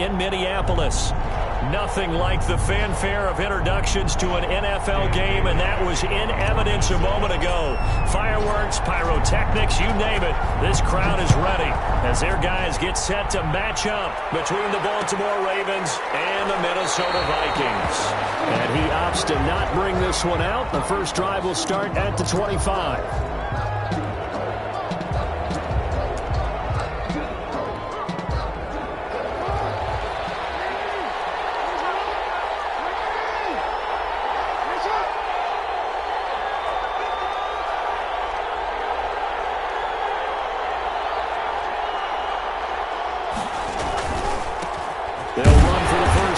in Minneapolis. Nothing like the fanfare of introductions to an NFL game, and that was in evidence a moment ago. Fireworks, pyrotechnics, you name it. This crowd is ready as their guys get set to match up between the Baltimore Ravens and the Minnesota Vikings. And he opts to not bring this one out. The first drive will start at the 25.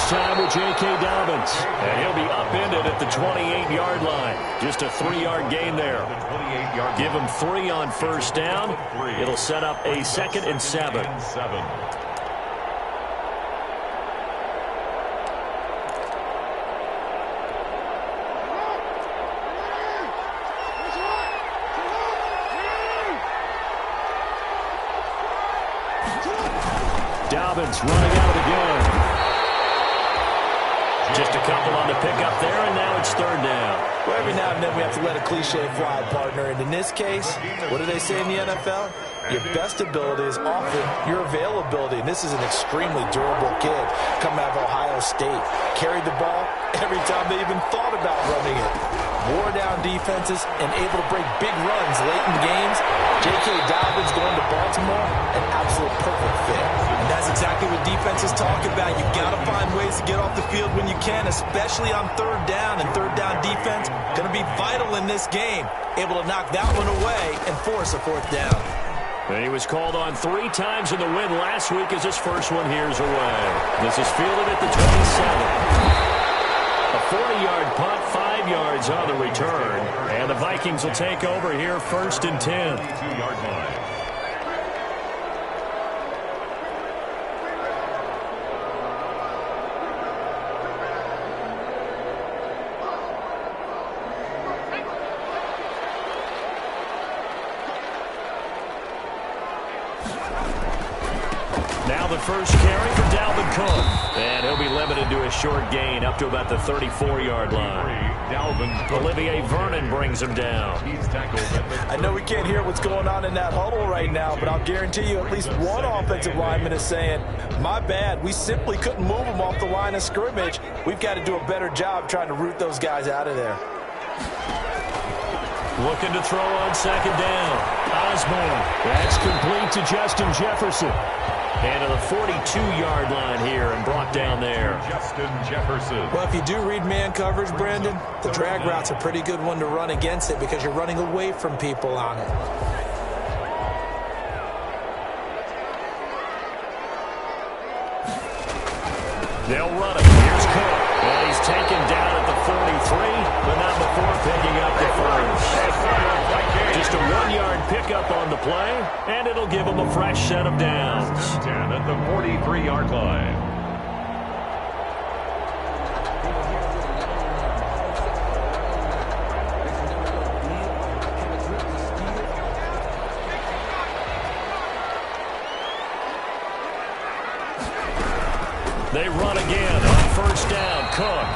Time with J.K. Dobbins, and he'll be upended at the 28-yard line. Just a 3-yard gain there. Give him 3 on first down. It'll set up a 2nd and 7. Dobbins running out again. Just a couple on the pickup there, and now it's 3rd down. Well, every now and then we have to let a cliche fly, partner. And in this case, what do they say in the NFL? Your best ability is often your availability. And this is an extremely durable kid coming out of Ohio State. Carried the ball every time they even thought about running it. Wore down defenses and able to break big runs late in games. J.K. Dobbins going to Baltimore, an absolute perfect fit. And that's exactly what defenses talk about. You've got to find ways to get off the field when you can, especially on 3rd down. And 3rd down defense going to be vital in this game. Able to knock that one away and force a 4th down. And he was called on 3 times in the win last week as his first one here's away. This is fielded at the 27. A 40-yard punt, 5 yards on the return. And the Vikings will take over here 1st and 10. 2-yard line. Now the first carry for Dalvin Cook. And he'll be limited to a short gain up to about the 34-yard line. Olivier Vernon brings him down. I know we can't hear what's going on in that huddle right now, but I'll guarantee you at least one offensive lineman is saying, my bad, we simply couldn't move them off the line of scrimmage. We've got to do a better job trying to root those guys out of there. Looking to throw on 2nd down. Osborne. That's complete to Justin Jefferson. And to the 42-yard line here and brought down there. Justin Jefferson. Well, if you do read man coverage, Brandon, the drag route's a pretty good one to run against it because you're running away from people on it. They'll run it. Here's Cook. And he's taken down at the 43, but not before picking up the first. Just a 1-yard pickup on the play, and it'll give him a fresh set of downs. 10 at the 43-yard line. They run again on first down. Cook.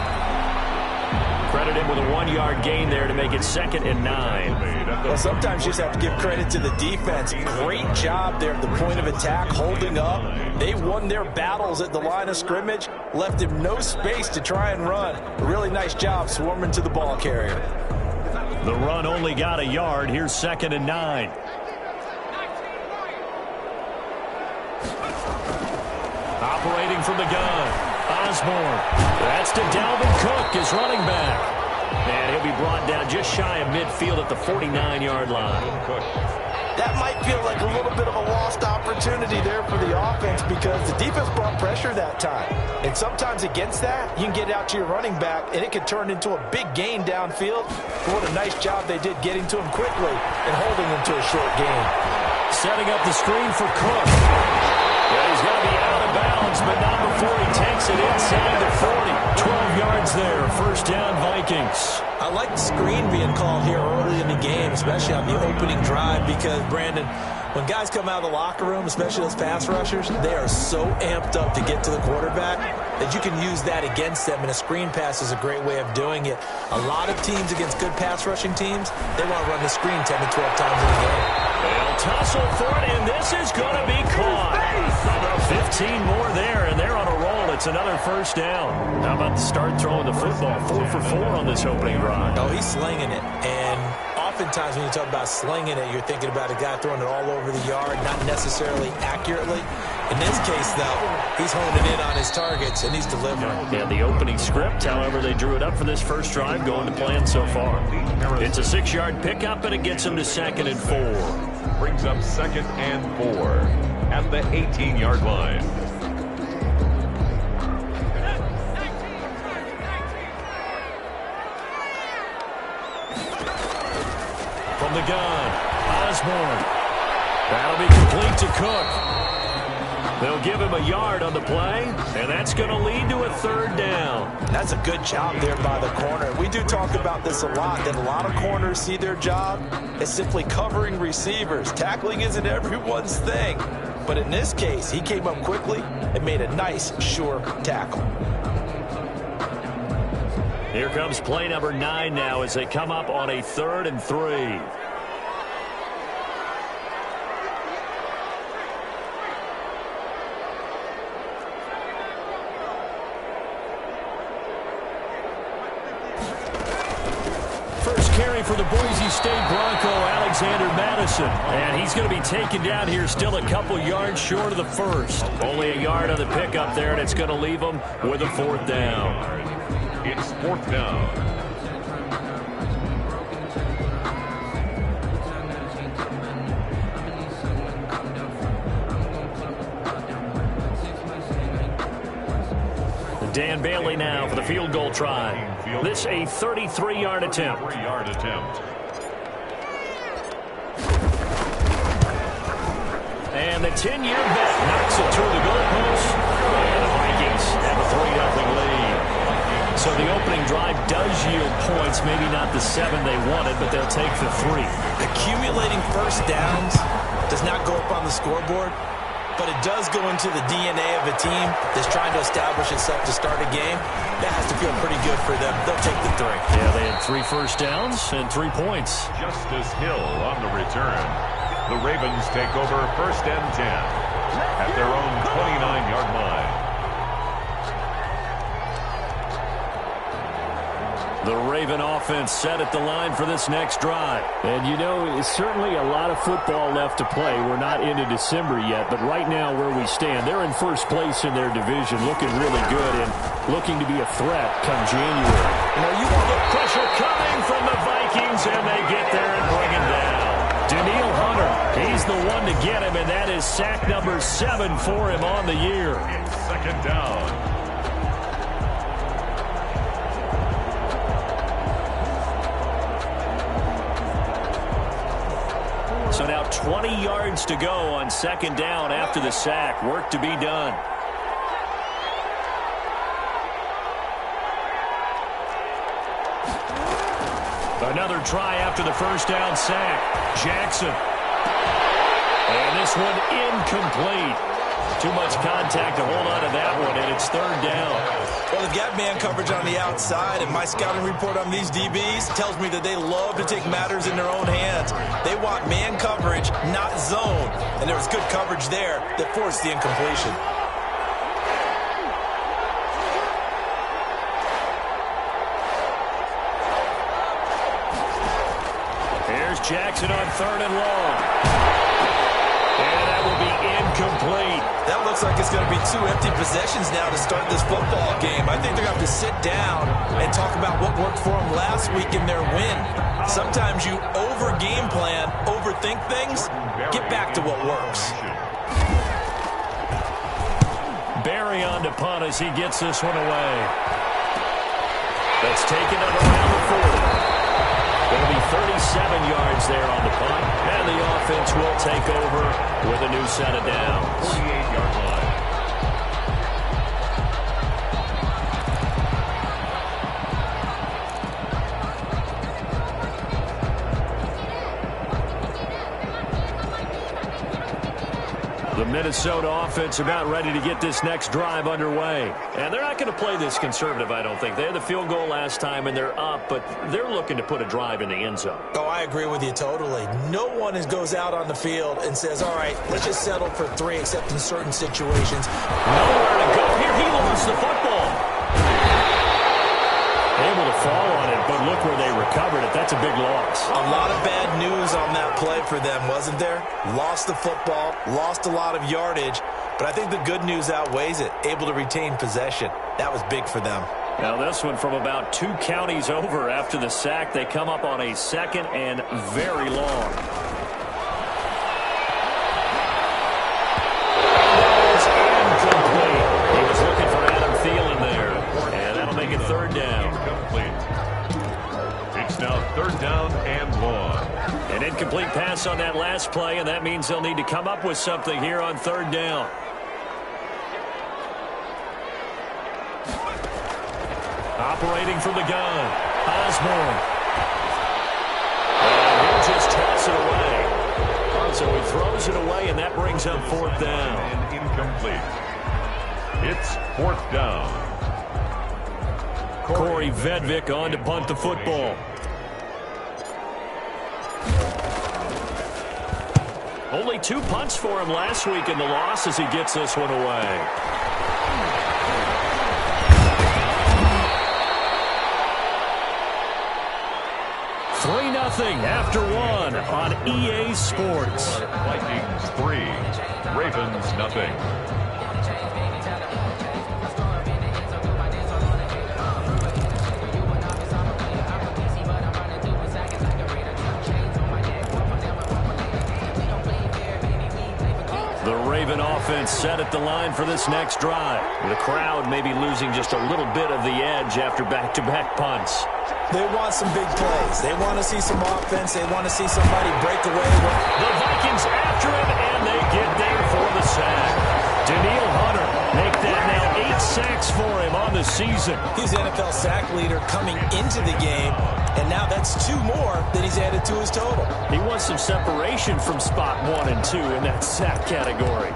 Credit him with a 1-yard gain there to make it 2nd and 9. Well, sometimes you just have to give credit to the defense. Great job there at the point of attack, holding up. They won their battles at the line of scrimmage, left him no space to try and run. A really nice job swarming to the ball carrier. The run only got a yard. Here's 2nd and 9. Operating from the gun. Osborne. That's to Dalvin Cook, his running back. And he'll be brought down just shy of midfield at the 49-yard line. That might feel like a little bit of a lost opportunity there for the offense because the defense brought pressure that time. And sometimes against that, you can get out to your running back, and it can turn into a big gain downfield. But what a nice job they did getting to him quickly and holding him to a short gain. Setting up the screen for Cook. Yeah, he's going to be out of bounds, but not before he takes it inside the 40. 12 yards there. First down, Vikings. I like the screen being called here early in the game, especially on the opening drive, because, Brandon, When guys come out of the locker room, especially those pass rushers, they are so amped up to get to the quarterback that you can use that against them, and a screen pass is a great way of doing it. A lot of teams against good pass rushing teams, they want to run the screen 10 to 12 times in a game. They'll tussle for it, and this is going to be caught. 15 more there, and they're on a roll. It's another first down. How about the start throwing the football? 4 for 4 on this opening drive. Oh, he's slinging it. And oftentimes when you talk about slinging it, you're thinking about a guy throwing it all over the yard, not necessarily accurately. In this case, though, he's honing in on his targets, and he's delivering. Yeah, the opening script, however, they drew it up for this first drive, going to plan so far. It's a 6-yard pickup, and it gets him to 2nd and 4. Brings up 2nd and 4 at the 18-yard line. From the gun, Osborne. That'll be complete to Cook. They'll give him a yard on the play, and that's going to lead to a 3rd down. That's a good job there by the corner. We do talk about this a lot, that a lot of corners see their job as simply covering receivers. Tackling isn't everyone's thing. But in this case, he came up quickly and made a nice, sure tackle. Here comes play number 9 now as they come up on a 3rd and 3. Carry for the Boise State Bronco, Alexander Madison. And he's going to be taken down here still a couple yards short of the first. Only a yard on the pickup there, and it's going to leave him with a 4th down. It's 4th down. Dan Bailey now for the field goal try. This a 33-yard attempt. 3-yard attempt. And the 10-year vet knocks it through the goalpost. And the Vikings have a 3-0 lead. So the opening drive does yield points, maybe not the 7 they wanted, but they'll take the 3. Accumulating first downs does not go up on the scoreboard, but it does go into the DNA of a team that's trying to establish itself to start a game. That has to feel pretty good for them. They'll take the 3. Yeah, they had 3 first downs and 3 points. Justice Hill on the return. The Ravens take over 1st and 10 at their own 29-yard line. The Raven offense set at the line for this next drive. And, you know, it's certainly a lot of football left to play. We're not into December yet, but right now where we stand, they're in first place in their division, looking really good and looking to be a threat come January. You know, you want the pressure coming from the Vikings, and they get there and bring him down. Daniil Hunter, he's the one to get him, and that is sack number 7 for him on the year. It's 2nd down. So now 20 yards to go on 2nd down after the sack. Work to be done. Another try after the first down sack. Jackson. And this one incomplete. Too much contact to hold on to that one, and it's 3rd down. Well, they've got man coverage on the outside, and my scouting report on these DBs tells me that they love to take matters in their own hands. They want man coverage, not zone. And there was good coverage there that forced the incompletion. Here's Jackson on 3rd and long. And that will be incomplete. That looks like it's going to be 2 empty possessions now to start this football game. I think they're going to have to sit down and talk about what worked for them last week in their win. Sometimes you over-game plan, overthink things. Get back to what works. Barry on to punt as he gets this one away. That's taken up around the 40. It'll be 37 yards there on the punt, and the offense will take over with a new set of downs. 48-yard line. Minnesota offense about ready to get this next drive underway. And they're not going to play this conservative, I don't think. They had the field goal last time, and they're up, but they're looking to put a drive in the end zone. Oh, I agree with you totally. No one goes out on the field and says, all right, let's just settle for 3, except in certain situations. Nowhere to go here. He lost the football. Able to fall on it, but look where they recovered it. That's a big loss. A lot of bad news on that play for them, wasn't there? Lost the football, lost a lot of yardage, but I think the good news outweighs it. Able to retain possession. That was big for them. Now this one from about 2 counties over after the sack. They come up on a 2nd and very long. Incomplete. He was looking for Adam Thielen there, and that'll make it 3rd down. It's now 3rd down and long. An incomplete pass on that last play, and that means they'll need to come up with something here on 3rd down. Operating from the gun, Osborne. And he'll just toss it away. So he throws it away, and that brings up 4th down. And incomplete. It's 4th down. Corey Vedvik on to punt the football. Only 2 punts for him last week in the loss as he gets this one away. Nothing after 1 on EA Sports. Vikings 3, Ravens nothing. The Raven offense set at the line for this next drive. The crowd may be losing just a little bit of the edge after back-to-back punts. They want some big plays. They want to see some offense. They want to see somebody break away. The Vikings after him, and they get there for the sack. Daniil Hunter make that now 8 sacks for him on the season. He's NFL sack leader coming into the game, and now that's 2 more that he's added to his total. He wants some separation from spot 1 and 2 in that sack category.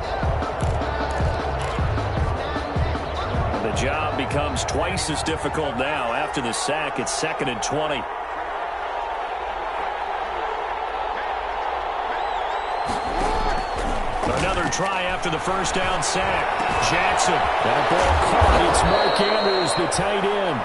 The job becomes twice as difficult now. After the sack, it's 2nd and 20. Another try after the first down sack. Jackson. That ball caught. It's Mark Andrews, the tight end.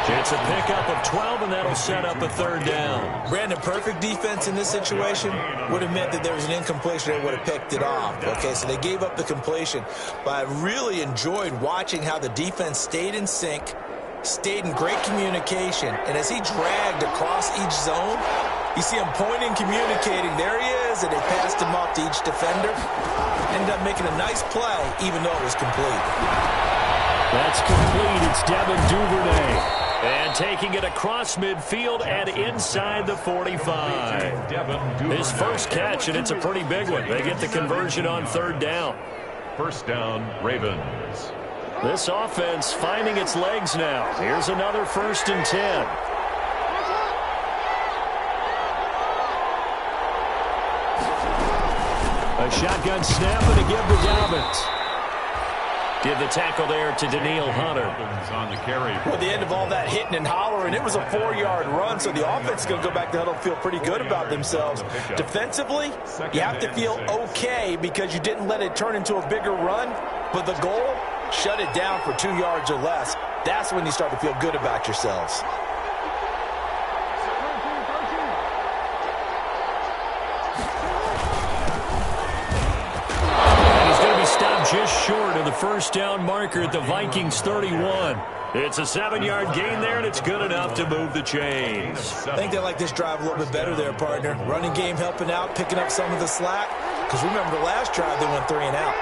It's a pickup of 12, and that'll set up a 3rd down. Brandon, perfect defense in this situation would have meant that there was an incompletion. They would have picked it off. Okay, so they gave up the completion. But I really enjoyed watching how the defense stayed in sync, stayed in great communication. And as he dragged across each zone, you see him pointing, communicating. There he is, and they passed him off to each defender. Ended up making a nice play, even though it was complete. That's complete. It's Devin Duvernay. And taking it across midfield and inside the 45. His first catch, and it's a pretty big one. They get the conversion on 3rd down. 1st down, Ravens. This offense finding its legs now. Here's another 1st and 10. A shotgun snap and a give to Dobbins. Give the tackle there to Daniil Hunter. On the carry. Well, the end of all that hitting and hollering, it was a 4-yard run, so the offense is going to go back to huddle and feel pretty good about themselves. Defensively, you have to feel okay because you didn't let it turn into a bigger run, but the goal, shut it down for 2 yards or less. That's when you start to feel good about yourselves. Just short of the 1st down marker at the Vikings 31. It's a 7-yard gain there, and it's good enough to move the chains. I think they like this drive a little bit better there, partner. Running game helping out, picking up some of the slack. Because remember the last drive, they went 3 and out.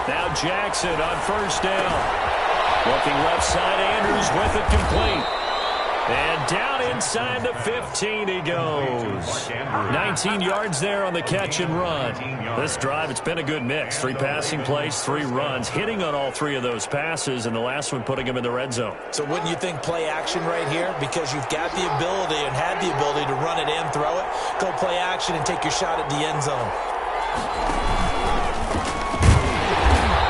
Now Jackson on 1st down. Looking left side, Andrews with it complete. And down inside the 15 he goes. 19 yards there on the catch and run. This drive, it's been a good mix. 3 passing plays, 3 runs, hitting on all 3 of those passes, and the last one putting him in the red zone. So wouldn't you think play action right here? Because you've got the ability and had the ability to run it and throw it. Go play action and take your shot at the end zone.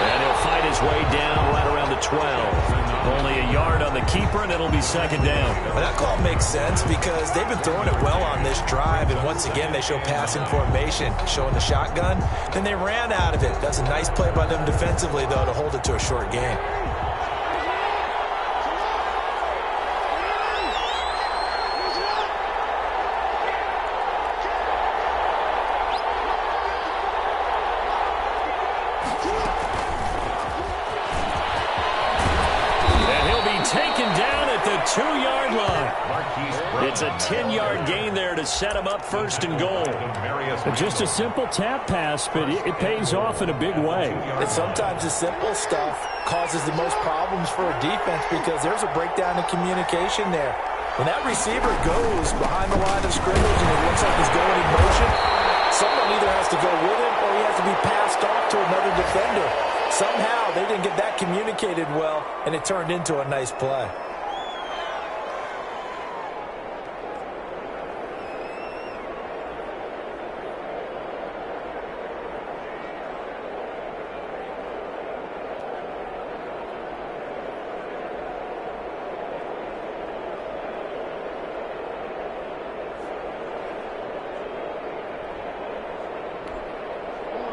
And he'll fight his way down right around the 12. Only a yard on the keeper, and it'll be second down. Well, that call makes sense because they've been throwing it well on this drive, and once again they show passing formation, showing the shotgun. Then they ran out of it. That's a nice play by them defensively, though, to hold it to a short gain. Two-yard line. It's a 10-yard gain there to set him up first and goal. Just a simple tap pass, but it pays off in a big way. And sometimes the simple stuff causes the most problems for a defense because there's a breakdown in communication there. When that receiver goes behind the line of scrimmage and it looks like he's going in motion, someone either has to go with him or he has to be passed off to another defender. Somehow they didn't get that communicated well, and it turned into a nice play.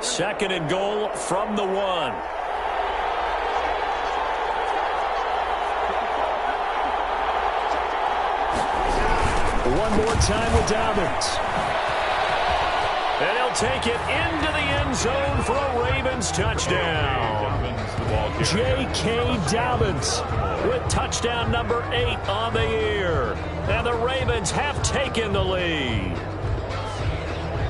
Second and goal from the 1. One more time with Dobbins. And he'll take it into the end zone for a Ravens touchdown. J.K. Dobbins with touchdown number 8 on the year. And the Ravens have taken the lead.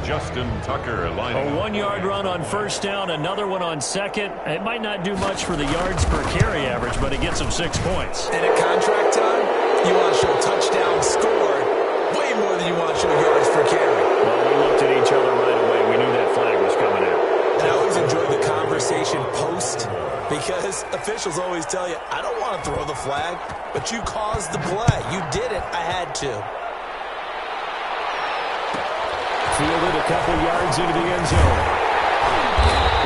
Justin Tucker lining A 1-yard run on first down, another one on second. It might not do much for the yards per carry average, but it gets him 6 points. And at contract time, you want to show touchdowns scored way more than you want to show yards per carry. Well, we looked at each other right away. We knew that flag was coming out. And I always enjoy the conversation post because officials always tell you, I don't want to throw the flag, but you caused the play. You did it. I had to. Fielded a couple yards into the end zone.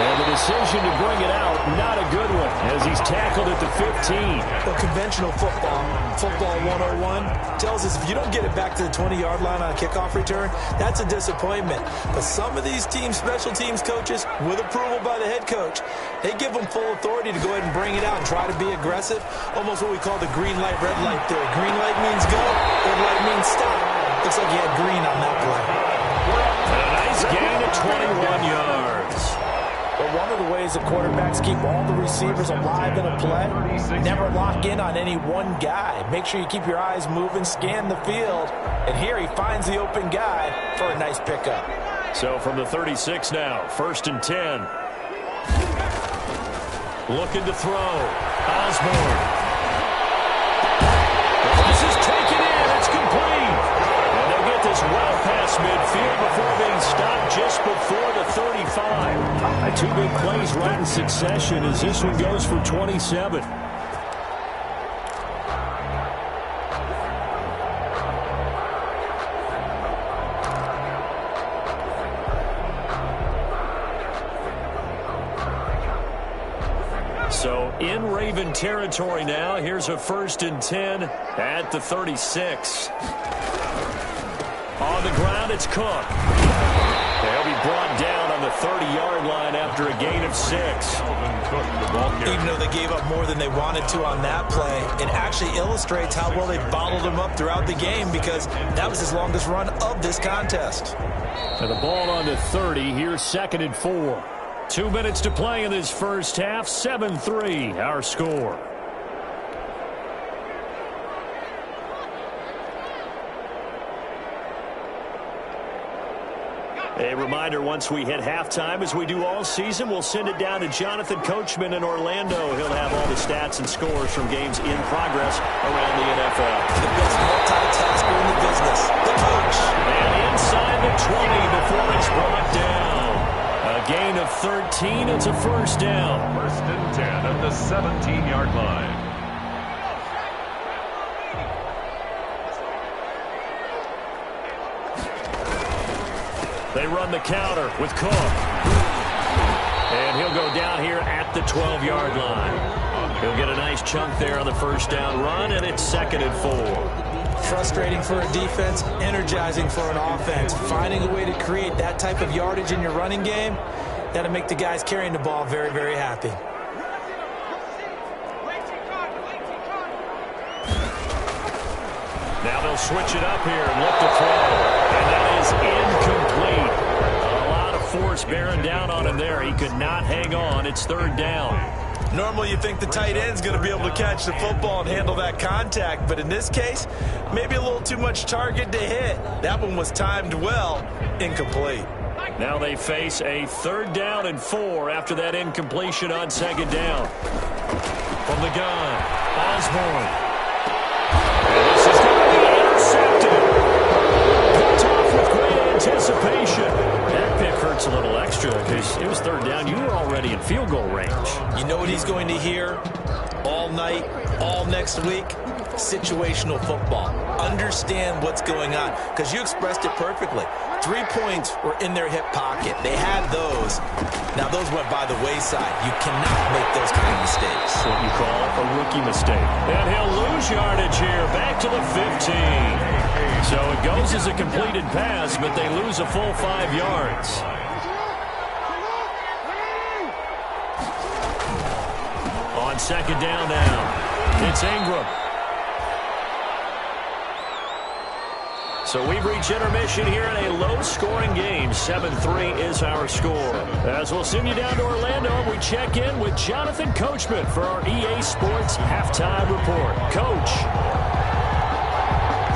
And the decision to bring it out, not a good one, as he's tackled at the 15. Well, conventional football 101, tells us if you don't get it back to the 20-yard line on a kickoff return, that's a disappointment. But some of these teams, special teams coaches, with approval by the head coach, they give them full authority to go ahead and bring it out and try to be aggressive. Almost what we call the green light, red light theory. Green light means go, red light means stop. Looks like you had green on that play. And a nice gain of 21 yards. But one of the ways the quarterbacks keep all the receivers alive in a play, never lock in on any one guy. Make sure you keep your eyes moving, scan the field. And here he finds the open guy for a nice pickup. So from the 36 now, first and 10. Looking to throw. Osborne. This is taken in. It's complete. And they'll get this well past midfield before being stopped just before the 35. 2 big plays right in succession as this one goes for 27. So in Raven territory now. Here's a first and 10 at the 36. On the ground, it's Cook. They'll be brought down on the 30-yard line after a gain of 6. Even though they gave up more than they wanted to on that play, it actually illustrates how well they bottled him up throughout the game because that was his longest run of this contest. And the ball on the 30. Here's second and 4. 2 minutes to play in this first half. 7-3, our score. A reminder, once we hit halftime, as we do all season, we'll send it down to Jonathan Coachman in Orlando. He'll have all the stats and scores from games in progress around the NFL. The best multitasker in the business, the coach. And inside the 20 before it's brought down. A gain of 13. It's a first down. First and 10 at the 17-yard line. They run the counter with Cook. And he'll go down here at the 12-yard line. He'll get a nice chunk there on the first down run, and it's 2nd and 4. Frustrating for a defense, energizing for an offense. Finding a way to create that type of yardage in your running game, that'll make the guys carrying the ball very, very happy. Now they'll switch it up here and look to throw. And that is incomplete. A lot of force bearing down on him there. He could not hang on. It's 3rd down. Normally you think the tight end's going to be able to catch the football and handle that contact, but in this case, maybe a little too much target to hit. That one was timed well, incomplete. Now they face a 3rd down and 4 after that incompletion on 2nd down. From the gun, Osborne. And this is going to be intercepted. Picked off with great anticipation. That pick hurts a little extra because it was 3rd down. You were already in field goal range. You know what he's going to hear all night, all next week? Situational football. Understand what's going on, because you expressed it perfectly. 3 points were in their hip pocket. They had those. Now those went by the wayside. You cannot make those kind of mistakes. That's what you call a rookie mistake. And he'll lose yardage here, back to the 15. So it goes as a completed pass, but they lose a full 5 yards. On 2nd down now, it's Ingram. So we've reached intermission here in a low-scoring game. 7-3 is our score. As we'll send you down to Orlando, we check in with Jonathan Coachman for our EA Sports Halftime Report. Coach.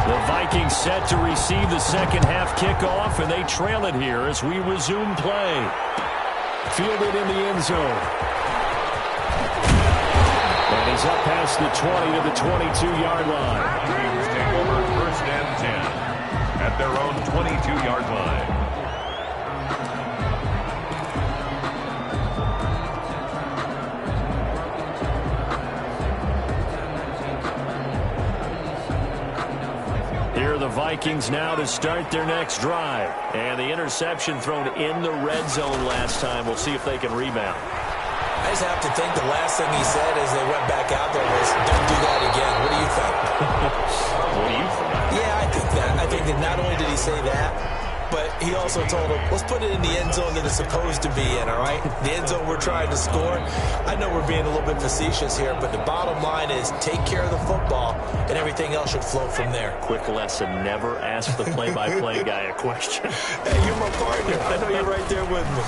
The Vikings set to receive the second half kickoff, and they trail it here as we resume play. Fielded in the end zone. And he's up past the 20 to the 22-yard line. Vikings take over 1st and 10 at their own 22-yard line. Here are the Vikings now to start their next drive. And the interception thrown in the red zone last time. We'll see if they can rebound. I just have to think the last thing he said as they went back out there was, don't do that again. What do you think? What do you think? Yeah, I think that. I think that not only did he say that, but he also told them, let's put it in the end zone that it's supposed to be in, all right? The end zone we're trying to score. I know we're being a little bit facetious here, but the bottom line is take care of the football, and everything else should flow from there. Quick lesson, never ask the play-by-play guy a question. Hey, you're my partner. I know you're right there with me.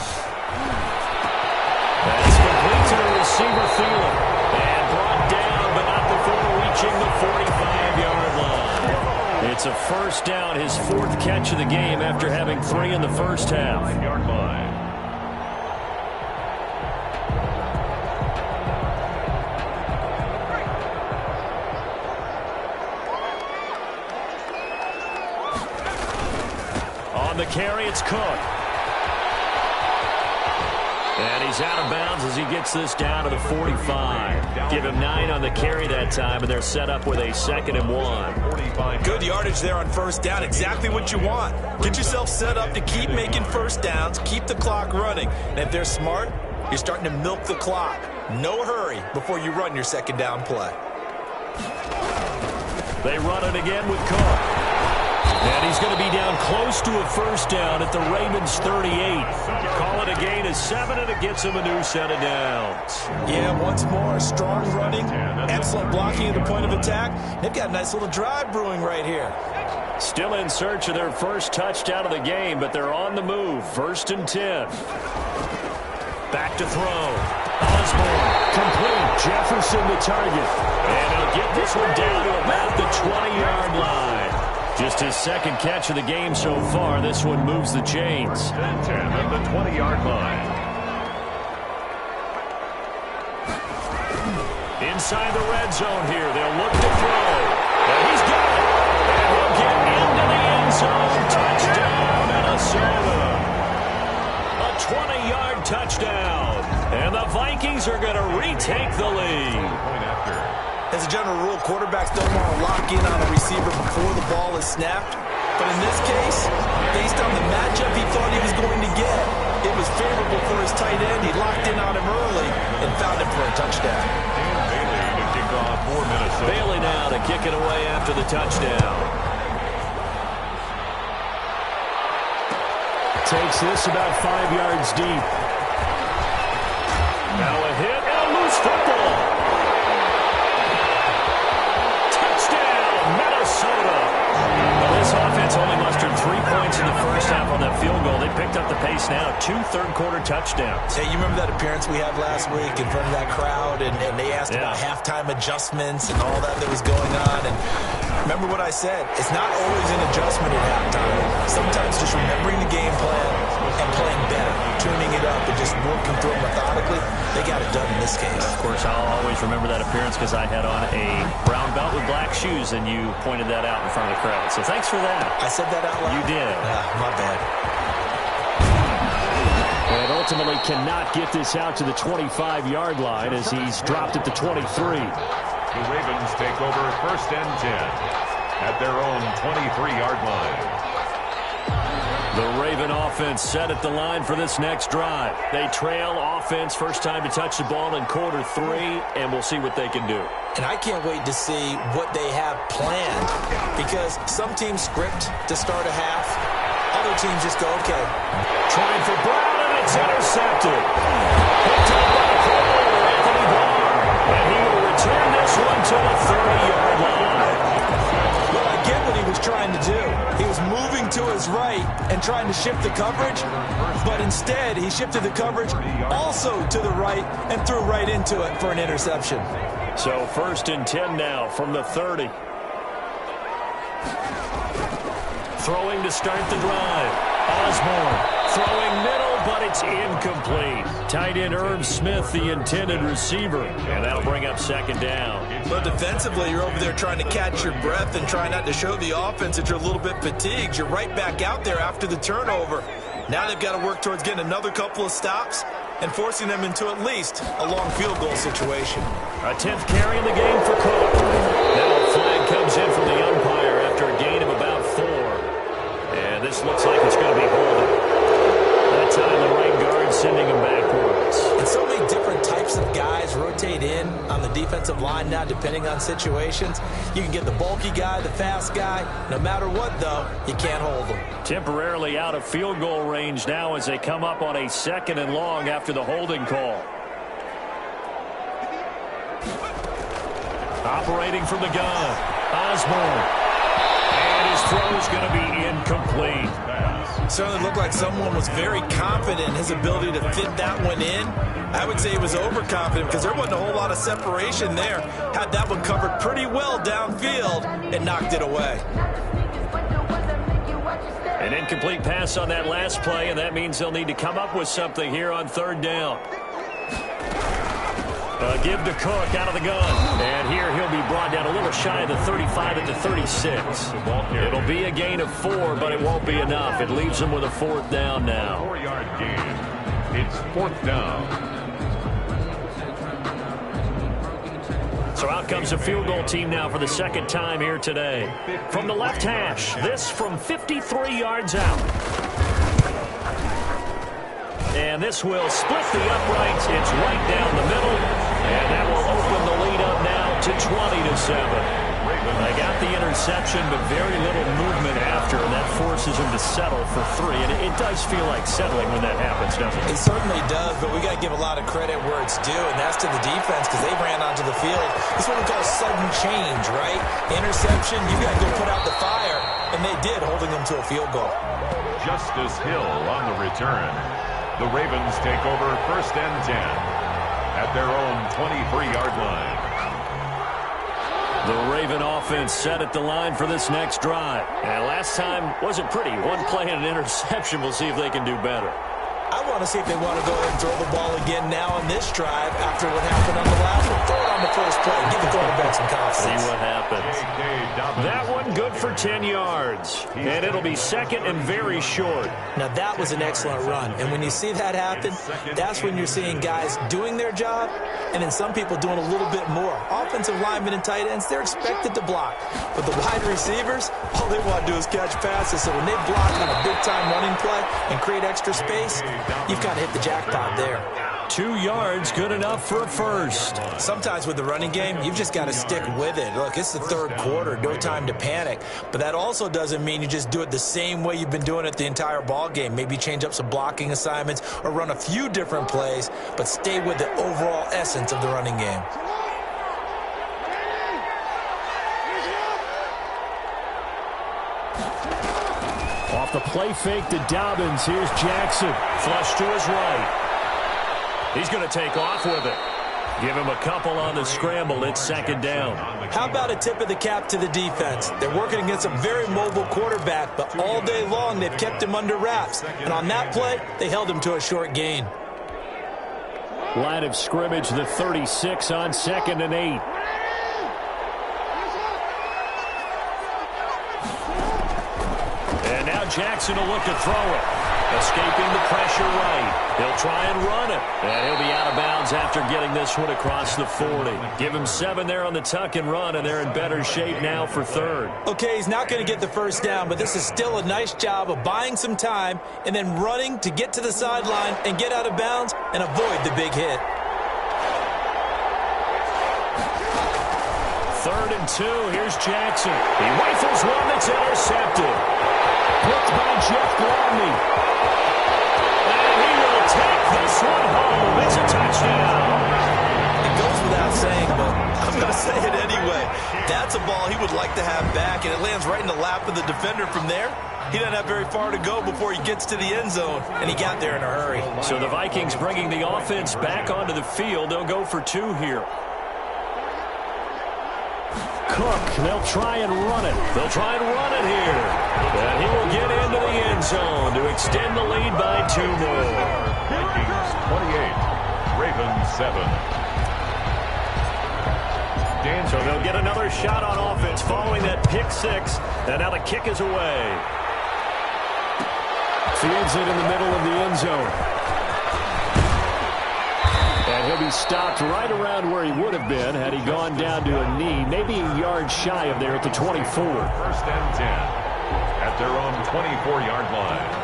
That's complete to the receiver, Thielen. And brought down, but not before reaching the 45-yard line. It's a 1st down, his 4th catch of the game after having 3 in the first half. 5-yard line. On the carry, it's Cook. And he's out of bounds as he gets this down to the 45. Give him 9 on the carry that time, and they're set up with a 2nd and 1. Good yardage there on 1st down. Exactly what you want. Get yourself set up to keep making 1st downs, keep the clock running. And if they're smart, you're starting to milk the clock. No hurry before you run your 2nd down play. They run it again with Cook. And he's going to be down close to a 1st down at the Ravens 38. Call it a gain of 7, and it gets him a new set of downs. Yeah, once more, strong running, excellent blocking at the point of attack. They've got a nice little drive brewing right here. Still in search of their first touchdown of the game, but they're on the move. 1st and 10. Back to throw. Osborne, complete. Jefferson the target. And he'll get this one down to about the 20-yard line. Just his 2nd catch of the game so far. This one moves the chains. 10 at the 20-yard line. Inside the red zone here. They'll look to throw. And he's got it. And he'll get into the end zone. Touchdown, Minnesota. A 20-yard touchdown. And the Vikings are going to retake the lead. As a general rule, quarterbacks don't want to lock in on a receiver before the ball is snapped. But in this case, based on the matchup he thought he was going to get, It was favorable for his tight end. He locked in on him early and found him for a touchdown. And Bailey to kick off for Minnesota. Bailey now to kick it away after the touchdown. Takes this about 5 yards deep. Now a hit and a loose football. Touchdown, Minnesota. Well, this offense only mustered 3 points in the first half on that field goal. They picked up the pace now. 2 third-quarter touchdowns. Hey, you remember that appearance we had last week in front of that crowd, and they asked about halftime adjustments and all that was going on, and remember what I said. It's not always an adjustment at halftime. Sometimes just remembering the game plan and playing better, tuning it up and just working through it methodically. They got it done in this case. Of course, I'll always remember that appearance because I had on a brown belt with black shoes, and you pointed that out in front of the crowd. So thanks for that. I said that out loud? You did. My bad. And ultimately cannot get this out to the 25-yard line as he's dropped at the 23. The Ravens take over 1st and 10 at their own 23-yard line. The Raven offense set at the line for this next drive. They trail offense, first time to touch the ball in quarter 3, and we'll see what they can do. And I can't wait to see what they have planned, because some teams script to start a half. Other teams just go, okay. Trying for Brown, and it's intercepted. Picked up by the corner, Anthony Barr. And he will return this one to the 30-yard line. Well, I get what he was trying to do. He was moving to his right and trying to shift the coverage, but instead he shifted the coverage also to the right and threw right into it for an interception. So 1st and 10 now from the 30. Throwing to start the drive. Osborne throwing middle, but it's incomplete. Tight end Irv Smith, the intended receiver. And that'll bring up 2nd down. But defensively, you're over there trying to catch your breath and try not to show the offense that you're a little bit fatigued. You're right back out there after the turnover. Now they've got to work towards getting another couple of stops and forcing them into at least a long field goal situation. A 10th carry in the game for Cook. Now a flag comes in from the umpire after a gain of about 4. And this looks like it's going to be holding. That time the right guard sending him backwards. And so many different types of guys rotate in on the defensive line now depending on situations. You can get the bulky guy, the fast guy. No matter what, though, you can't hold them. Temporarily out of field goal range now as they come up on a 2nd and long after the holding call. Operating from the gun, Osborne. And his throw is going to be incomplete. Certainly looked like someone was very confident in his ability to fit that one in. I would say he was overconfident because there wasn't a whole lot of separation there. Had that one covered pretty well downfield and knocked it away. An incomplete pass on that last play, and that means they'll need to come up with something here on 3rd down. Give to Cook out of the gun. And here he'll be brought down a little shy of the 35 at the 36. It'll be a gain of 4, but it won't be enough. It leaves them with a 4th down now. 4-yard gain. It's 4th down. So out comes the field goal team now for the 2nd time here today. From the left hash, this from 53 yards out. And this will split the uprights. It's right down the middle. And that will open the lead up now to 20-7. They got the interception, but very little movement after, and that forces them to settle for 3. And it does feel like settling when that happens, doesn't it? It certainly does, but we got to give a lot of credit where it's due, and that's to the defense because they ran onto the field. This is what we call sudden change, right? Interception, you got to go put out the fire, and they did, holding them to a field goal. Justice Hill on the return. The Ravens take over 1st and 10 at their own 23-yard line. The Raven offense set at the line for this next drive. And last time wasn't pretty. One play and an interception. We'll see if they can do better. I want to see if they want to go ahead and throw the ball again now on this drive after what happened on the last one. Throw it on the first play. Give the quarterback some confidence. See what happens. That one good for 10 yards. And it'll be second and very short. Now, that was an excellent run. And when you see that happen, that's when you're seeing guys doing their job and then some people doing a little bit more. Offensive linemen and tight ends, they're expected to block. But the wide receivers, all they want to do is catch passes. So when they block on a big-time running play and create extra space, you've kind of hit the jackpot there. 2 yards, good enough for a first. Sometimes with the running game, you've just got to stick with it. Look, it's the third quarter, no time to panic. But that also doesn't mean you just do it the same way you've been doing it the entire ball game. Maybe change up some blocking assignments or run a few different plays, but stay with the overall essence of the running game. Off the play fake to Dobbins. Here's Jackson. Flush to his right. He's going to take off with it. Give him a couple on the scramble. It's second down. How about a tip of the cap to the defense? They're working against a very mobile quarterback, but all day long they've kept him under wraps. And on that play, they held him to a short gain. Line of scrimmage, the 36 on 2nd and 8. And now Jackson will look to throw it. Escaping the pressure right. He'll try and run it. And he'll be out of bounds after getting this one across the 40. Give him 7 there on the tuck and run, and they're in better shape now for third. Okay, he's not going to get the first down, but this is still a nice job of buying some time and then running to get to the sideline and get out of bounds and avoid the big hit. 3rd and 2. Here's Jackson. He rifles one that's intercepted. Picked by Jeff Gladney. And he will take this one home. It's a touchdown. It goes without saying, but I'm going to say it anyway. That's a ball he would like to have back, and it lands right in the lap of the defender from there. He doesn't have very far to go before he gets to the end zone, and he got there in a hurry. So the Vikings bringing the offense back onto the field. They'll go for 2 here. Cook, they'll try and run it. They'll try and run it here. And he will get into the end zone to extend the lead by 2 more. Vikings 28, Ravens 7. So they'll get another shot on offense following that pick 6. And now the kick is away. Fields it in the middle of the end zone. And he'll be stopped right around where he would have been had he gone down to a knee, maybe a yard shy of there at the 24. 1st and 10 at their own 24-yard line.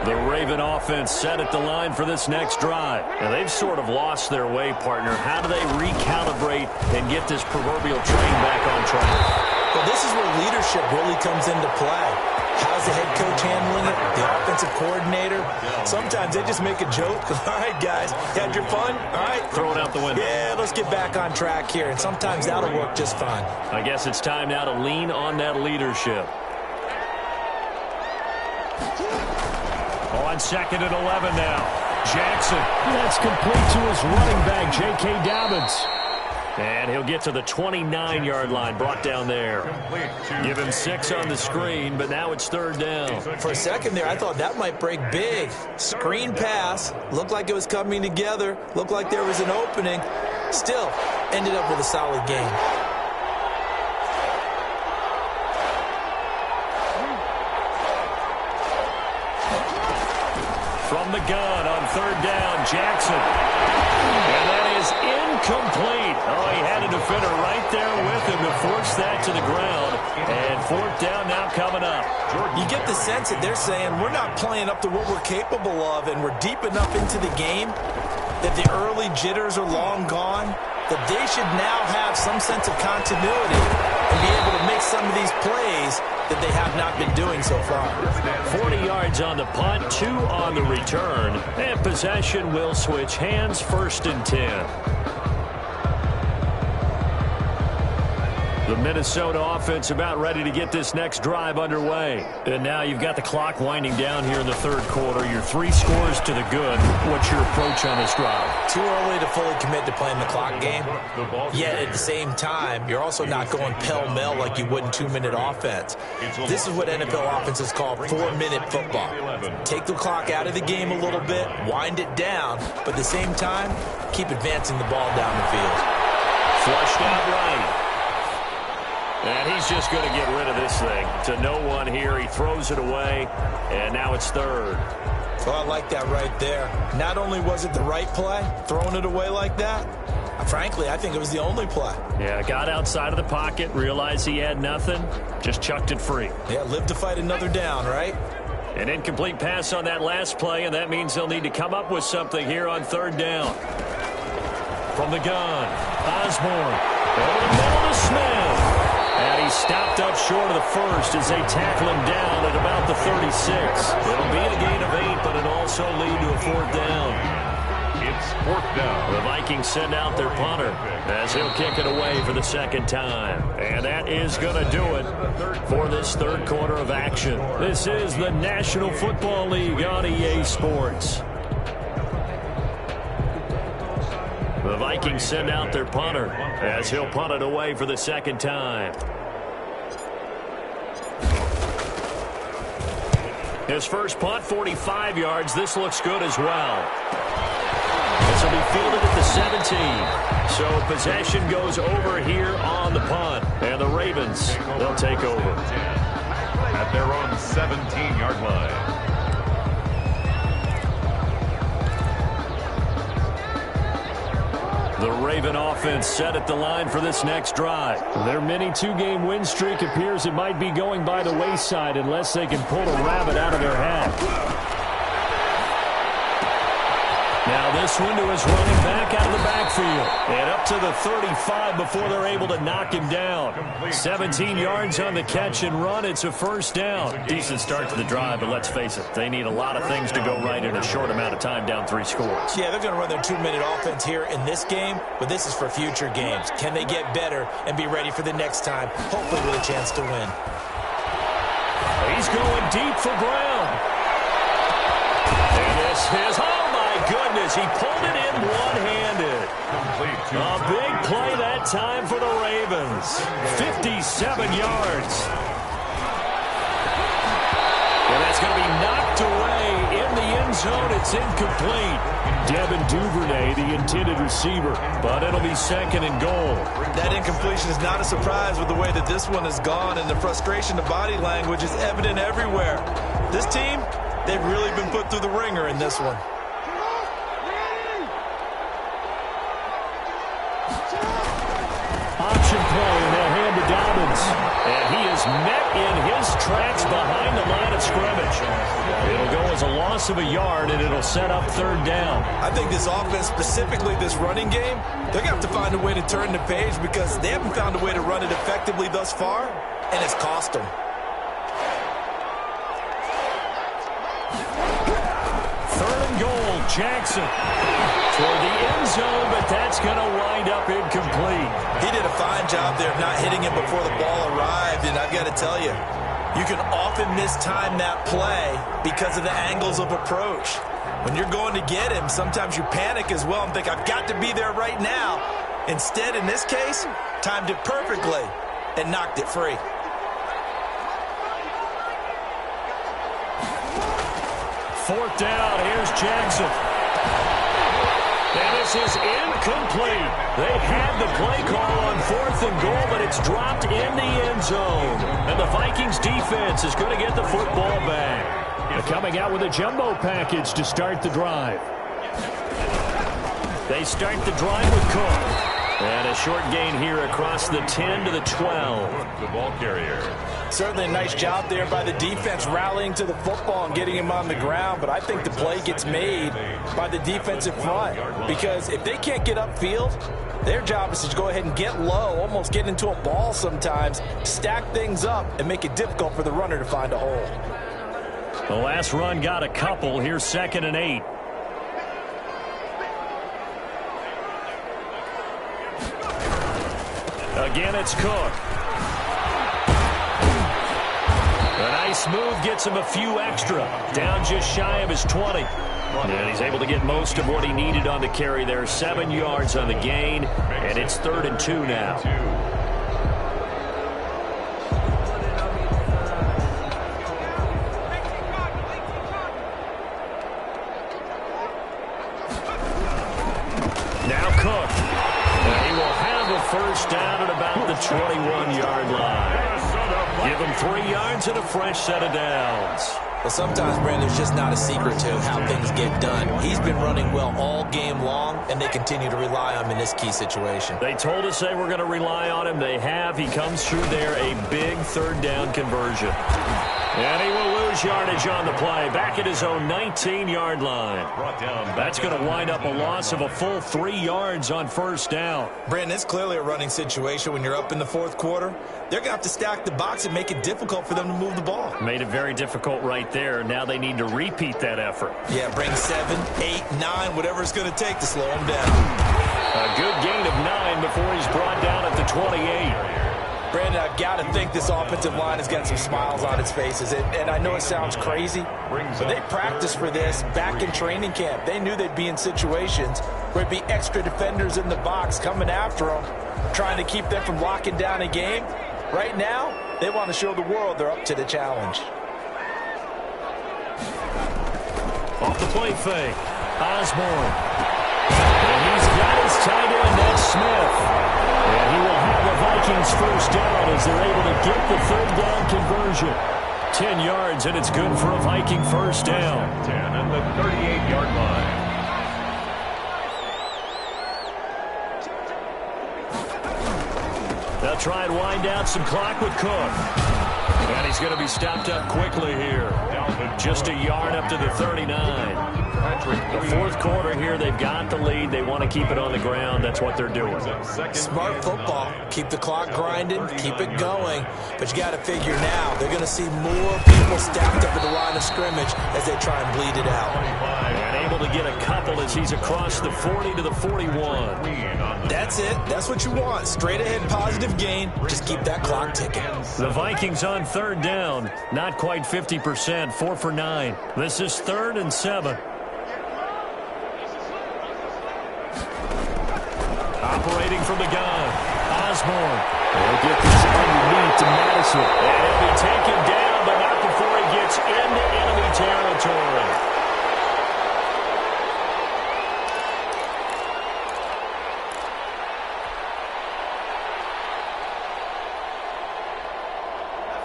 The Raven offense set at the line for this next drive. And they've sort of lost their way, partner. How do they recalibrate and get this proverbial train back on track? Well, this is where leadership really comes into play. How's the head coach handling it? The offensive coordinator? Sometimes they just make a joke. All right, guys, you had your fun? All right. Throw it out the window. Yeah, let's get back on track here. And sometimes that'll work just fine. I guess it's time now to lean on that leadership. On 2nd and 11 now. Jackson. That's complete to his running back, J.K. Dobbins. And he'll get to the 29-yard line, brought down there. Give him 6 on the screen, but now it's 3rd down. For a second there, I thought that might break big. Screen pass. Looked like it was coming together. Looked like there was an opening. Still, ended up with a solid game. From the gun on 3rd down, Jackson. And that is incomplete. Oh, he had a defender right there with him to force that to the ground. And 4th down now coming up. You get the sense that they're saying we're not playing up to what we're capable of, and we're deep enough into the game that the early jitters are long gone, that they should now have some sense of continuity and be able to make some of these plays that they have not been doing so far. 40 yards on the punt, 2 on the return, and possession will switch hands. 1st and 10. The Minnesota offense about ready to get this next drive underway. And now you've got the clock winding down here in the third quarter. Your 3 scores to the good. What's your approach on this drive? Too early to fully commit to playing the clock game. Yet at the same time, you're also not going pell-mell like you would in 2-minute offense. This is what NFL offenses call 4-minute football. Take the clock out of the game a little bit, wind it down, but at the same time, keep advancing the ball down the field. Flushed out right. And he's just going to get rid of this thing. To no one here. He throws it away, and now it's third. Well, I like that right there. Not only was it the right play, throwing it away like that, frankly, I think it was the only play. Yeah, got outside of the pocket, realized he had nothing, just chucked it free. Yeah, live to fight another down, right? An incomplete pass on that last play, and that means they'll need to come up with something here on third down. From the gun, Osborne. Over the middle to Smith. And he's stopped up short of the first as they tackle him down at about the 36. It'll be a gain of 8, but it'll also lead to a fourth down. It's fourth down. The Vikings send out their punter as he'll kick it away for the second time. And that is going to do it for this third quarter of action. This is the National Football League on EA Sports. The Vikings send out their punter as he'll punt it away for the second time. His first punt, 45 yards. This looks good as well. This will be fielded at the 17. So possession goes over here on the punt. And the Ravens, they'll take over. At their own 17-yard line. The Raven offense set at the line for this next drive. Their mini 2-game win streak appears it might be going by the wayside unless they can pull a rabbit out of their hat. Now this one to his running back out of the backfield. And up to the 35 before they're able to knock him down. 17 yards on the catch and run. It's a first down. Decent start to the drive, but let's face it, they need a lot of things to go right in a short amount of time down 3 scores. Yeah, they're going to run their 2-minute offense here in this game, but this is for future games. Can they get better and be ready for the next time, hopefully with a chance to win? He's going deep for Brown. And this is, oh my goodness, he pulled it in one-handed. A big play that time for the Ravens. 57 yards. And that's going to be knocked away in the end zone. It's incomplete. Devin Duvernay, the intended receiver, but it'll be second and goal. That incompletion is not a surprise with the way that this one has gone, and the frustration, the body language is evident everywhere. This team, they've really been put through the ringer in this one. Option play, and they'll hand to Dobbins. And he is met in his tracks behind the line of scrimmage. It'll go as a loss of a yard, and it'll set up third down. I think this offense, specifically this running game, they're going to have to find a way to turn the page because they haven't found a way to run it effectively thus far, and it's cost them. Third and goal, Jackson. Toward the end zone, but that's going to wind up incomplete. He did a fine job there of not hitting him before the ball arrived, and I've got to tell you, you can often mistime that play because of the angles of approach. When you're going to get him, sometimes you panic as well and think, I've got to be there right now. Instead, in this case, timed it perfectly and knocked it free. Fourth down, here's Jackson. And this is incomplete. They had the play call on fourth and goal, but it's dropped in the end zone. And the Vikings defense is going to get the football back. They're coming out with a jumbo package to start the drive. They start the drive with Cook. And a short gain here across the 10 to the 12. The ball carrier. Certainly a nice job there by the defense rallying to the football and getting him on the ground, but I think the play gets made by the defensive front because if they can't get upfield, their job is to go ahead and get low, almost get into a ball sometimes, stack things up, and make it difficult for the runner to find a hole. The last run got a couple. Here's 2nd and 8. Again, it's Cook. A nice move gets him a few extra. Down just shy of his 20. And he's able to get most of what he needed on the carry there. 7 yards on the gain, and it's 3rd and 2 now. Now Cook. And he will have a first down at about the 21-yard line. Give him 3 yards and a fresh set of downs. Well, sometimes, Brandon, there's just not a secret to how things get done. He's been running well all game long, and they continue to rely on him in this key situation. They told us they were going to rely on him. They have. He comes through there, a big 3rd down conversion. And he will lose yardage on the play. Back at his own 19-yard line. That's going to wind up a loss of a full 3 yards on first down. Brandon, it's clearly a running situation when you're up in the 4th quarter. They're going to have to stack the box and make it difficult for them to move the ball. Made it very difficult right there. Now they need to repeat that effort. Yeah, bring 7, 8, 9, whatever it's going to take to slow him down. A good gain of 9 before he's brought down at the 28. Brandon, I've got to think this offensive line has got some smiles on its faces. And I know it sounds crazy, but they practiced for this back in training camp. They knew they'd be in situations where there'd be extra defenders in the box coming after them, trying to keep them from locking down a game. Right now, they want to show the world they're up to the challenge. Off the play fake, Osborne. And he's got his tight end, that's Smith. And he will have the Vikings first down as they're able to get the 3rd down conversion. 10 yards, and it's good for a Viking first down. 10 at the 38-yard line. They'll try and wind down some clock with Cook. And he's going to be stopped up quickly here. Just a yard up to the 39. The 4th quarter here, they've got the lead. They want to keep it on the ground. That's what they're doing. Smart football. Keep the clock grinding, keep it going. But you got to figure now, they're going to see more people stacked up at the line of scrimmage as they try and bleed it out. And able to get a couple as he's across the 40 to the 41. That's it. That's what you want. Straight ahead positive gain. Just keep that clock ticking. The Vikings on 3rd down. Not quite 50%. 4 for 9. This is 3rd and 7. Operating from the gun, Osborne. They'll get this underneath to Madison. And he'll be taken down, but not before he gets into enemy territory.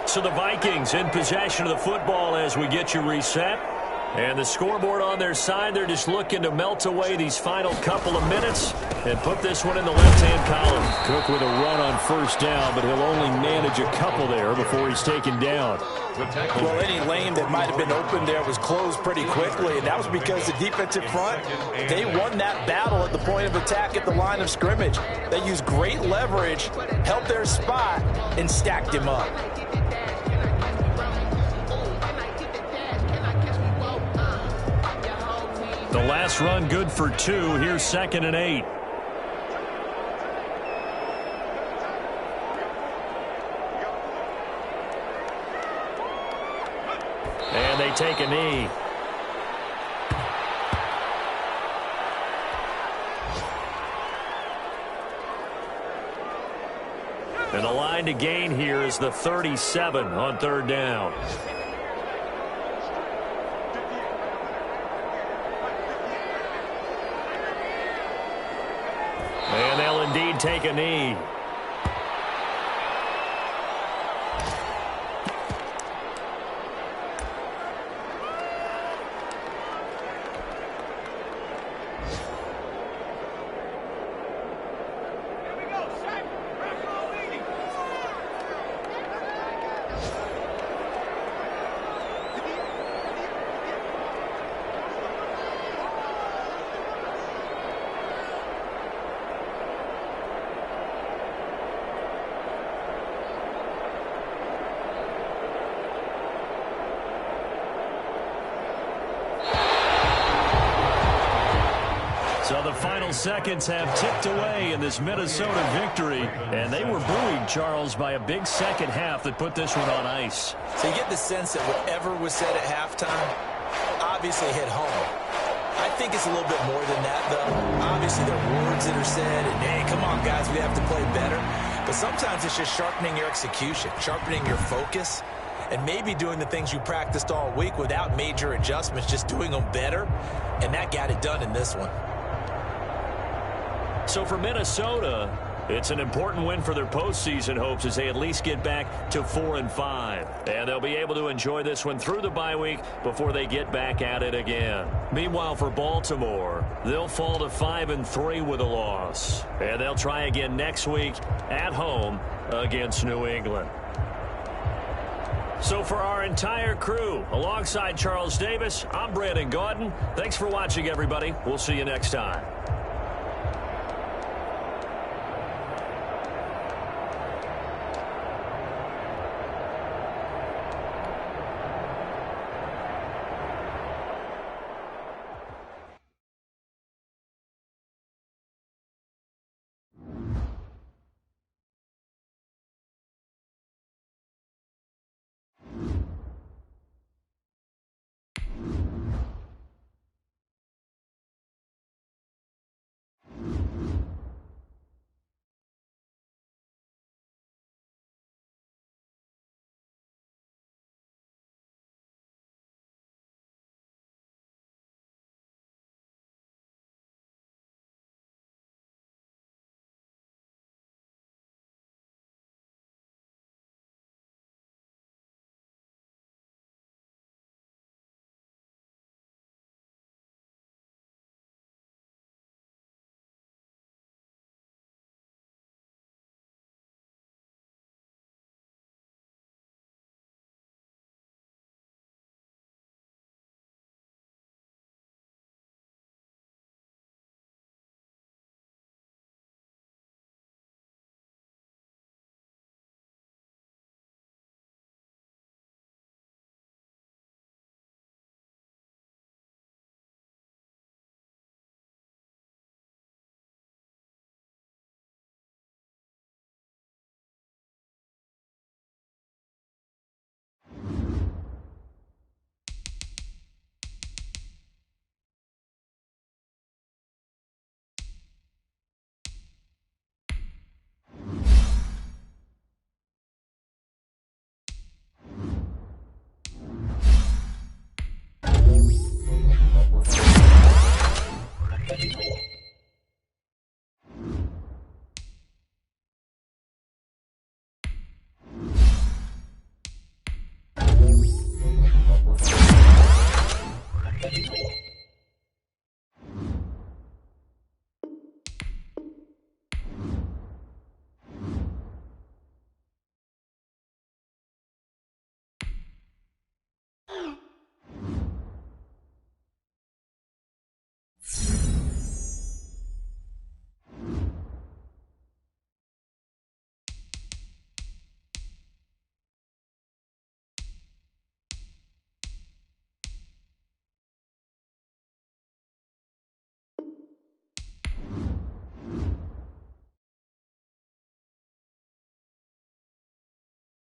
So the Vikings in possession of the football as we get you reset. And the scoreboard on their side, they're just looking to melt away these final couple of minutes and put this one in the left-hand column. Cook with a run on first down, but he'll only manage a couple there before he's taken down. Well, any lane that might have been open there was closed pretty quickly, and that was because the defensive front, they won that battle at the point of attack at the line of scrimmage. They used great leverage, held their spot, and stacked him up. The last run good for 2. Here's 2nd and 8. And they take a knee. And the line to gain here is the 37 on 3rd down. And they'll indeed take a knee. seconds have ticked away in this Minnesota victory, and they were buoyed, Charles, by a big second half that put this one on ice. So you get the sense that whatever was said at halftime obviously hit home. I think it's a little bit more than that, though. Obviously, there are words that are said, and, hey, come on, guys, we have to play better. But sometimes it's just sharpening your execution, sharpening your focus, and maybe doing the things you practiced all week without major adjustments, just doing them better, and that got it done in this one. So for Minnesota, it's an important win for their postseason hopes as they at least get back to 4-5. And they'll be able to enjoy this one through the bye week before they get back at it again. Meanwhile, for Baltimore, they'll fall to 5-3 with a loss. And they'll try again next week at home against New England. So for our entire crew, alongside Charles Davis, I'm Brandon Gaudin. Thanks for watching, everybody. We'll see you next time.